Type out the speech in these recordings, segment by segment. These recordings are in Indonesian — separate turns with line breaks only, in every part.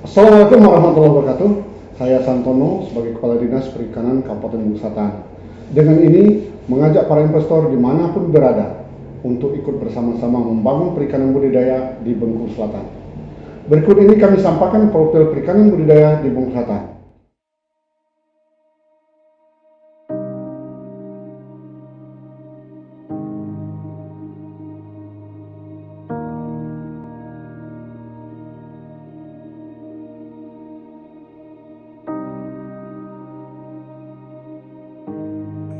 Assalamualaikum warahmatullahi wabarakatuh. Saya Santono sebagai Kepala Dinas Perikanan Kabupaten Bengkulu Selatan. Dengan ini mengajak para investor dimanapun berada untuk ikut bersama-sama membangun perikanan budidaya di Bengkulu Selatan. Berikut ini kami sampaikan profil perikanan budidaya di Bengkulu Selatan.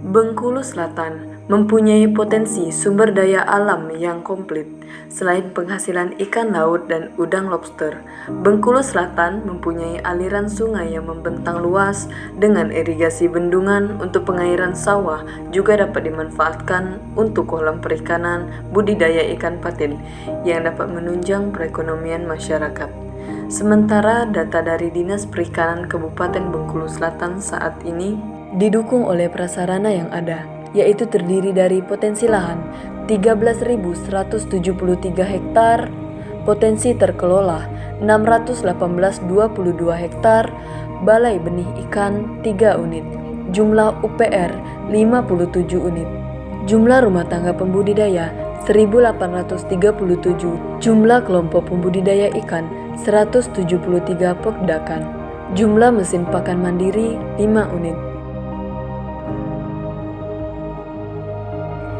Bengkulu Selatan mempunyai potensi sumber daya alam yang komplit. Selain penghasilan ikan laut dan udang lobster, Bengkulu Selatan mempunyai aliran sungai yang membentang luas dengan irigasi bendungan untuk pengairan sawah, juga dapat dimanfaatkan untuk kolam perikanan budidaya ikan patin yang dapat menunjang perekonomian masyarakat. Sementara data dari Dinas Perikanan Kabupaten Bengkulu Selatan saat ini didukung oleh prasarana yang ada, yaitu terdiri dari potensi lahan 13.173 hektar, potensi terkelola 618,22 hektar, balai benih ikan 3 unit, jumlah UPR 57 unit, jumlah rumah tangga pembudidaya 1.837, jumlah kelompok pembudidaya ikan 173 pokdakan, jumlah mesin pakan mandiri 5 unit.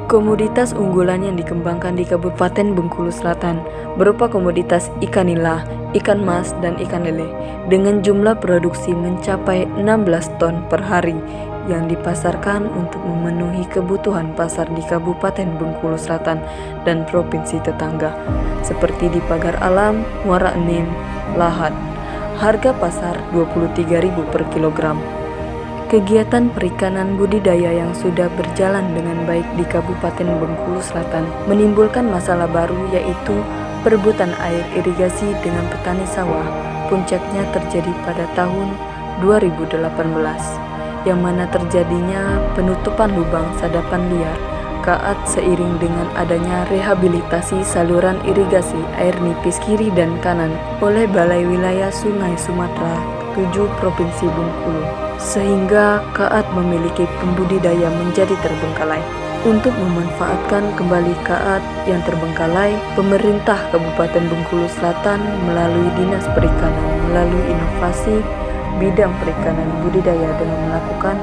Komoditas unggulan yang dikembangkan di Kabupaten Bengkulu Selatan berupa komoditas ikan nila, ikan mas, dan ikan lele dengan jumlah produksi mencapai 16 ton per hari yang dipasarkan untuk memenuhi kebutuhan pasar di Kabupaten Bengkulu Selatan dan provinsi tetangga seperti di Pagar Alam, Muara Enim, Lahat. Harga pasar Rp23.000 per kilogram. Kegiatan perikanan budidaya yang sudah berjalan dengan baik di Kabupaten Bengkulu Selatan menimbulkan masalah baru, yaitu perebutan air irigasi dengan petani sawah. Puncaknya terjadi pada tahun 2018, yang mana terjadinya penutupan lubang sadapan liar Kaat seiring dengan adanya rehabilitasi saluran irigasi air nipis kiri dan kanan oleh Balai Wilayah Sungai Sumatera 7 Provinsi Bengkulu, sehingga Kaat memiliki pembudidaya menjadi terbengkalai. Untuk memanfaatkan kembali Kaat yang terbengkalai, pemerintah Kabupaten Bengkulu Selatan melalui Dinas Perikanan melalui inovasi bidang perikanan budidaya dengan melakukan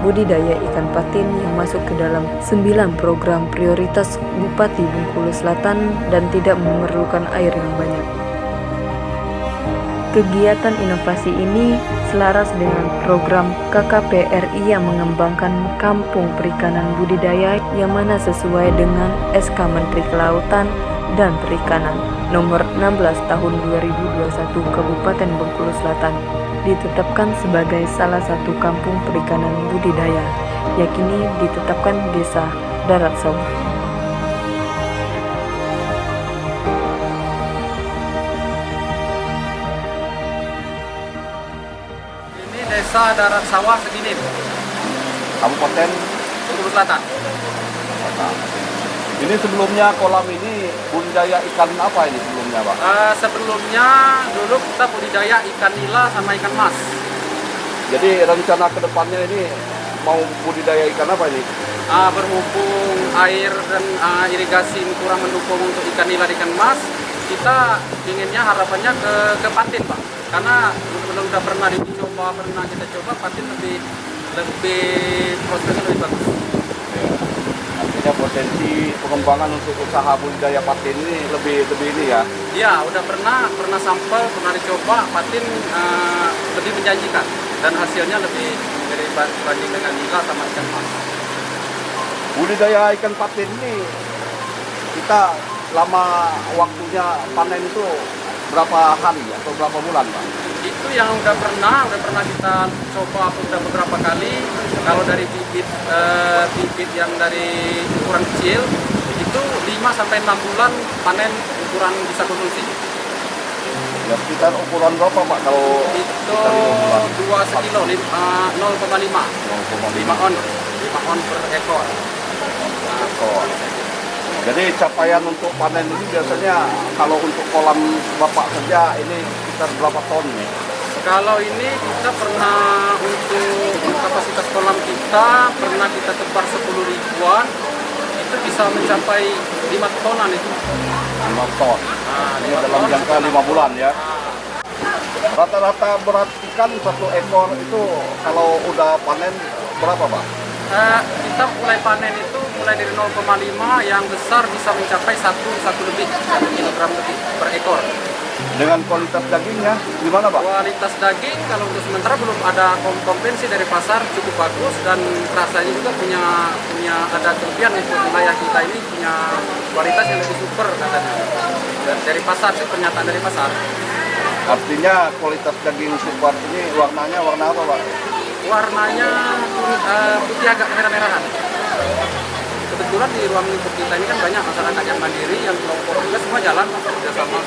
budidaya ikan patin yang masuk ke dalam 9 program prioritas Bupati Bengkulu Selatan dan tidak memerlukan air yang banyak. Kegiatan inovasi ini selaras dengan program KKP RI yang mengembangkan kampung perikanan budidaya yang mana sesuai dengan SK Menteri Kelautan dan Perikanan nomor 16 tahun 2021 Kabupaten Bengkulu Selatan ditetapkan sebagai salah satu kampung perikanan budidaya, yakni ditetapkan Desa Darat Sawah.
Desa Darat Sawah Seginin,
Kabupaten
Bengkulu Selatan.
Ini sebelumnya kolam ini budidaya ikan apa ini sebelumnya, Pak?
Sebelumnya dulu kita budidaya ikan nila sama ikan mas.
Jadi rencana kedepannya ini mau budidaya ikan apa ini?
Berhubung air dan irigasi kurang mendukung untuk ikan nila dan ikan mas, kita inginnya harapannya ke patin, Pak. Karena belum udah pernah dicoba, pernah kita coba patin lebih prospeknya lebih bagus.
Artinya potensi pengembangan untuk usaha budidaya patin ini lebih ini ya?
Iya, udah pernah sampel, pernah dicoba patin lebih menjanjikan dan hasilnya lebih dibanding dengan nila sama ikan mas.
Budidaya ikan patin ini kita lama waktunya panen itu berapa hari atau berapa bulan, Pak?
Itu yang udah pernah kita coba udah beberapa kali. Kalau dari bibit yang dari ukuran kecil itu 5 sampai 6 bulan panen ukuran bisa konsumsi.
Ya sekitar ukuran berapa, Pak? Kalau
itu 2 sekilo 0,5 on per ekor.
Jadi capaian untuk panen ini biasanya kalau untuk kolam Bapak saja ini sekitar berapa ton nih?
Kalau ini kita pernah untuk kapasitas kolam kita pernah kita tebar 10 ribuan, itu bisa mencapai 5 tonan itu.
5 ton.
Nah,
Ini
5
dalam
ton
jangka 5 bulan ya.
Nah,
Rata-rata berat ikan satu ekor itu kalau udah panen berapa Pak?
kita mulai panen itu mulai dari 0,5, yang besar bisa mencapai 1 lebih, 1 kilogram lebih per ekor.
Dengan kualitas dagingnya gimana Pak?
Kualitas daging kalau untuk sementara belum ada kompensi dari pasar, cukup bagus, dan rasanya juga punya ada kelebihan untuk wilayah kita ini, punya kualitas yang lebih super katanya. Dan dari pasar sih, pernyataan dari pasar.
Artinya kualitas daging super ini warnanya warna apa Pak?
Warnanya putih agak merah-merahan. Kebetulan di ruang lingkup kita ini kan banyak masyarakat yang mandiri, yang kelompok juga semua jalan kerjasama.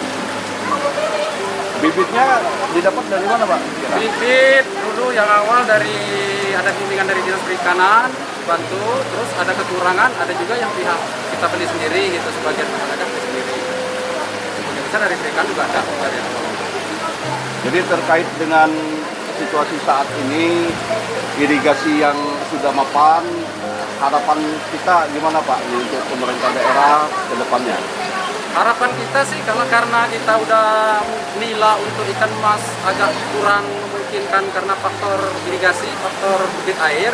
Bibitnya didapat dari mana Pak?
Bibit dulu yang awal ada bimbingan dari Dinas Perikanan, bantu, terus ada kekurangan, ada juga yang pihak kita beli sendiri gitu, sebagian masyarakat beli sendiri. Sebagian besar dari perikanan juga ada dari awal.
Jadi terkait dengan situasi saat ini, irigasi yang sudah mapan, harapan kita gimana Pak untuk pemerintah daerah ke depannya?
Harapan kita sih karena kita udah nila untuk ikan mas agak kurang memungkinkan karena faktor irigasi, faktor debit air.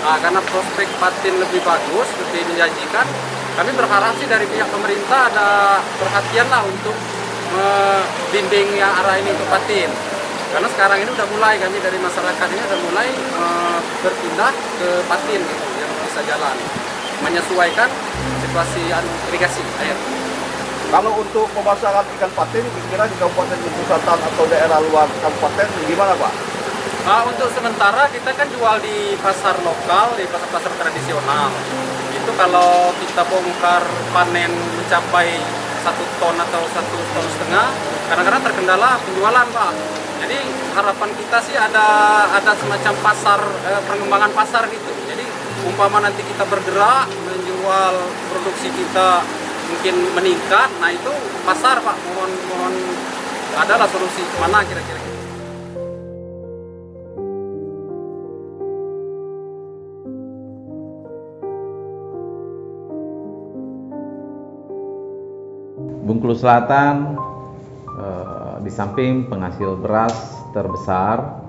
Nah, karena prospek patin lebih bagus, lebih menjanjikan, kami berharap sih dari pihak pemerintah ada perhatian lah untuk membimbing yang arah ini untuk patin. Karena sekarang ini udah mulai, kami dari masyarakat ini udah mulai berpindah ke patin gitu, yang bisa jalan, menyesuaikan situasi irigasi air.
Kalau untuk pemasaran ikan patin, kira-kira di Kabupaten Bungkulu Selatan atau daerah luar kabupaten gimana Pak?
Nah, untuk sementara kita kan jual di pasar lokal, di pasar-pasar tradisional. Itu kalau kita bongkar panen mencapai 1 ton atau 1,5 ton, kadang-kadang terkendala penjualan Pak. Jadi harapan kita sih ada semacam pasar, pengembangan pasar gitu. Jadi umpama nanti kita bergerak menjual produksi kita mungkin meningkat, nah itu pasar Pak, mohon adalah solusi mana kira-kira.
Bengkulu Selatan di samping penghasil beras terbesar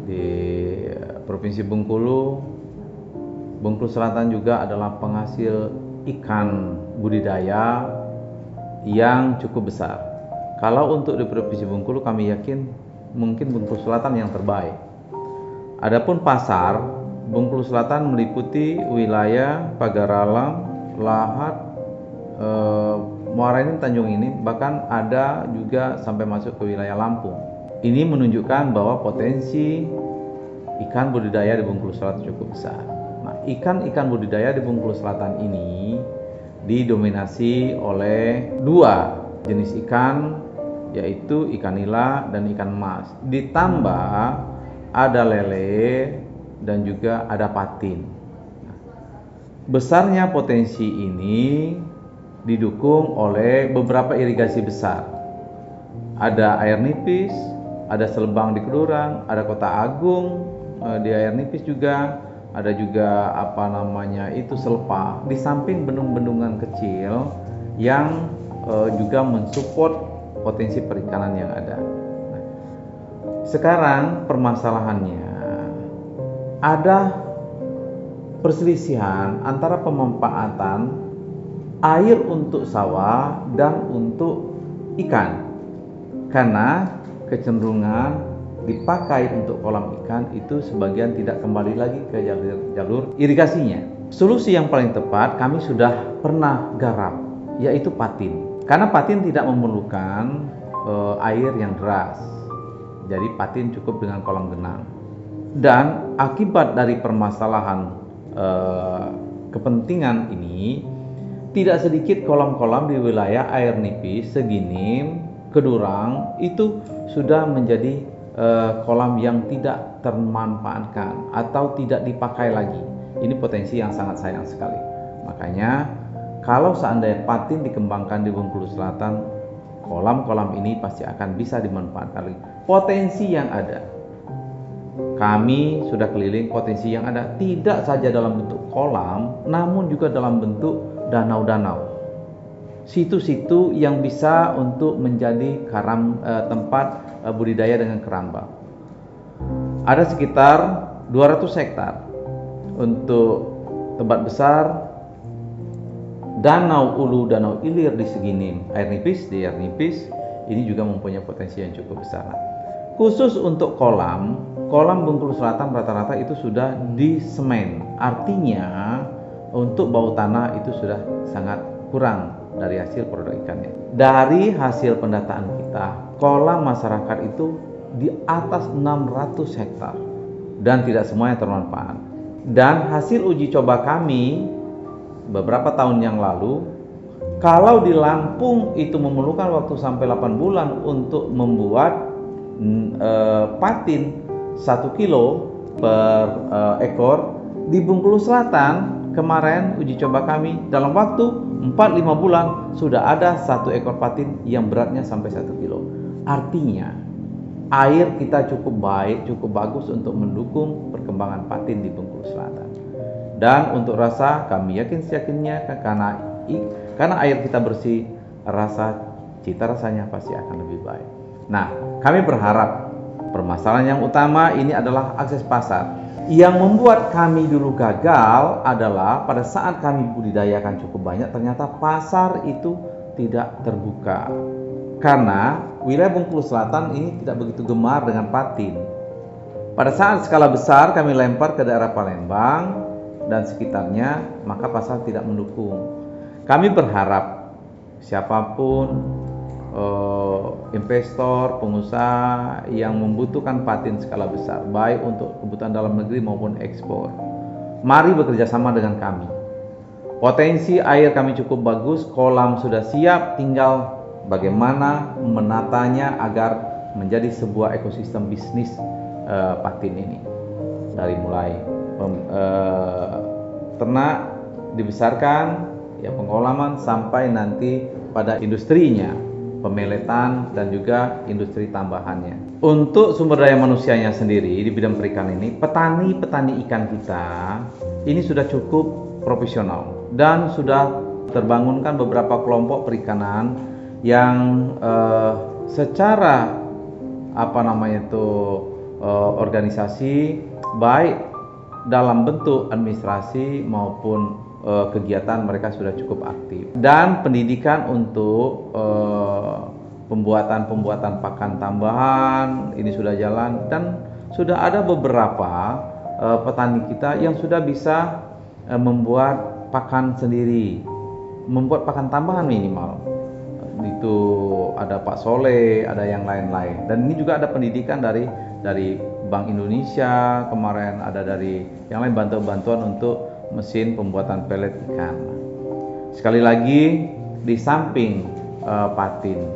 di Provinsi Bengkulu, Bengkulu Selatan juga adalah penghasil ikan budidaya yang cukup besar. Kalau untuk di Provinsi Bengkulu, kami yakin mungkin Bengkulu Selatan yang terbaik. Adapun pasar, Bengkulu Selatan meliputi wilayah Pagar Alam, Lahat, Muara Enim, Tanjung ini, bahkan ada juga sampai masuk ke wilayah Lampung. Ini menunjukkan bahwa potensi ikan budidaya di Bengkulu Selatan cukup besar. Nah, ikan budidaya di Bengkulu Selatan ini didominasi oleh 2 jenis ikan, yaitu ikan nila dan ikan mas. Ditambah ada lele dan juga ada patin. Besarnya potensi ini didukung oleh beberapa irigasi besar. Ada air nipis, ada Selebang di Kelurang, ada Kota Agung di air nipis juga. Ada juga Selepa, di samping bendung-bendungan kecil yang juga mensupport potensi perikanan yang ada. Nah, sekarang permasalahannya ada perselisihan antara pemanfaatan air untuk sawah dan untuk ikan, karena kecenderungan dipakai untuk kolam ikan itu sebagian tidak kembali lagi ke jalur irigasinya. Solusi yang paling tepat kami sudah pernah garap, yaitu patin. Karena patin tidak memerlukan air yang deras, jadi patin cukup dengan kolam genang. Dan akibat dari permasalahan kepentingan ini, tidak sedikit kolam-kolam di wilayah air nipis, Seginim, Kedurang itu sudah menjadi kolam yang tidak termanfaatkan atau tidak dipakai lagi. Ini potensi yang sangat sayang sekali. Makanya kalau seandainya patin dikembangkan di Bengkulu Selatan, kolam-kolam ini pasti akan bisa dimanfaatkan lagi. Potensi yang ada, kami sudah keliling potensi yang ada, tidak saja dalam bentuk kolam, namun juga dalam bentuk danau-danau, situ-situ yang bisa untuk menjadi tempat budidaya dengan keramba. Ada sekitar 200 hektar untuk tempat besar, Danau Ulu, Danau Ilir di Seginim, air nipis ini juga mempunyai potensi yang cukup besar. Khusus untuk kolam Bengkulu Selatan rata-rata itu sudah disemen, artinya untuk bau tanah itu sudah sangat kurang dari hasil produk ikannya. Dari hasil pendataan kita, kolam masyarakat itu di atas 600 hektar dan tidak semuanya termanfaat. Dan hasil uji coba kami beberapa tahun yang lalu, kalau di Lampung itu memerlukan waktu sampai 8 bulan untuk membuat patin 1 kilo per ekor, di Bengkulu Selatan kemarin uji coba kami dalam waktu 4-5 bulan sudah ada 1 ekor patin yang beratnya sampai 1 kilo. Artinya air kita cukup baik, cukup bagus untuk mendukung perkembangan patin di Bengkulu Selatan. Dan untuk rasa kami yakinnya karena air kita bersih, cita rasanya pasti akan lebih baik. Nah, kami berharap permasalahan yang utama ini adalah akses pasar. Yang membuat kami dulu gagal adalah pada saat kami budidayakan cukup banyak, ternyata pasar itu tidak terbuka. Karena wilayah Bengkulu Selatan ini tidak begitu gemar dengan patin. Pada saat skala besar kami lempar ke daerah Palembang dan sekitarnya, maka pasar tidak mendukung. Kami berharap siapapun investor, pengusaha yang membutuhkan patin skala besar, baik untuk kebutuhan dalam negeri maupun ekspor, mari bekerja sama dengan kami. Potensi air kami cukup bagus, kolam sudah siap, tinggal bagaimana menatanya agar menjadi sebuah ekosistem bisnis patin ini. Dari mulai ternak dibesarkan, ya pengolaman, sampai nanti pada industrinya, pemeletan dan juga industri tambahannya. Untuk sumber daya manusianya sendiri di bidang perikanan ini, petani ikan kita ini sudah cukup profesional dan sudah terbangunkan beberapa kelompok perikanan yang secara organisasi baik dalam bentuk administrasi maupun kegiatan mereka sudah cukup aktif, dan pendidikan untuk pembuatan pakan tambahan ini sudah jalan, dan sudah ada beberapa petani kita yang sudah bisa membuat pakan sendiri, membuat pakan tambahan minimal. Itu ada Pak Soleh, ada yang lain-lain, dan ini juga ada pendidikan dari Bank Indonesia kemarin, ada dari yang lain bantuan untuk mesin pembuatan pelet ikan. Sekali lagi, di samping patin,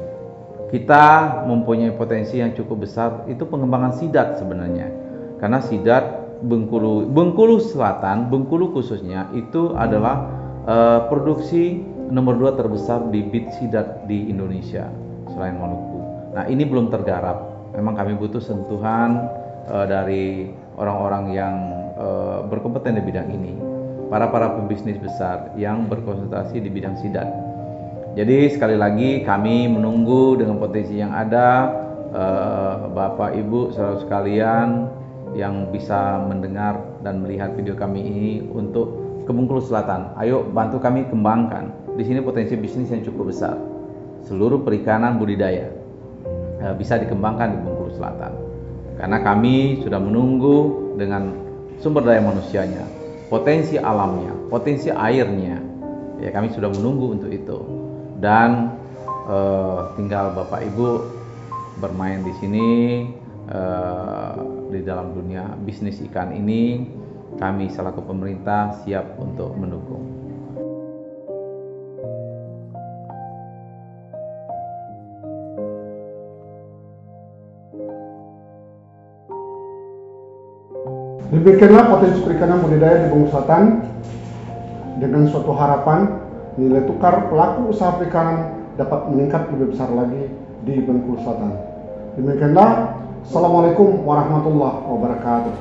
kita mempunyai potensi yang cukup besar, itu pengembangan sidat sebenarnya. Karena sidat Bengkulu Selatan, Bengkulu khususnya, itu adalah produksi nomor 2 terbesar bibit sidat di Indonesia selain Maluku. Nah, ini belum tergarap. Memang kami butuh sentuhan dari orang-orang yang berkompeten di bidang ini, para pembisnis besar yang berkonsentrasi di bidang sidat. Jadi sekali lagi kami menunggu dengan potensi yang ada, Bapak Ibu saudara sekalian yang bisa mendengar dan melihat video kami ini untuk ke Bengkulu Selatan. Ayo bantu kami kembangkan. Di sini potensi bisnis yang cukup besar. Seluruh perikanan budidaya bisa dikembangkan di Bengkulu Selatan. Karena kami sudah menunggu dengan sumber daya manusianya, potensi alamnya, potensi airnya. Ya, kami sudah menunggu untuk itu. Dan tinggal Bapak Ibu bermain di sini di dalam dunia bisnis ikan ini. Kami selaku pemerintah siap untuk mendukung.
Demikianlah potensi perikanan budidaya di Bengkulu Selatan dengan suatu harapan nilai tukar pelaku usaha perikanan dapat meningkat lebih besar lagi di Bengkulu Selatan. Demikianlah, Assalamualaikum warahmatullahi wabarakatuh.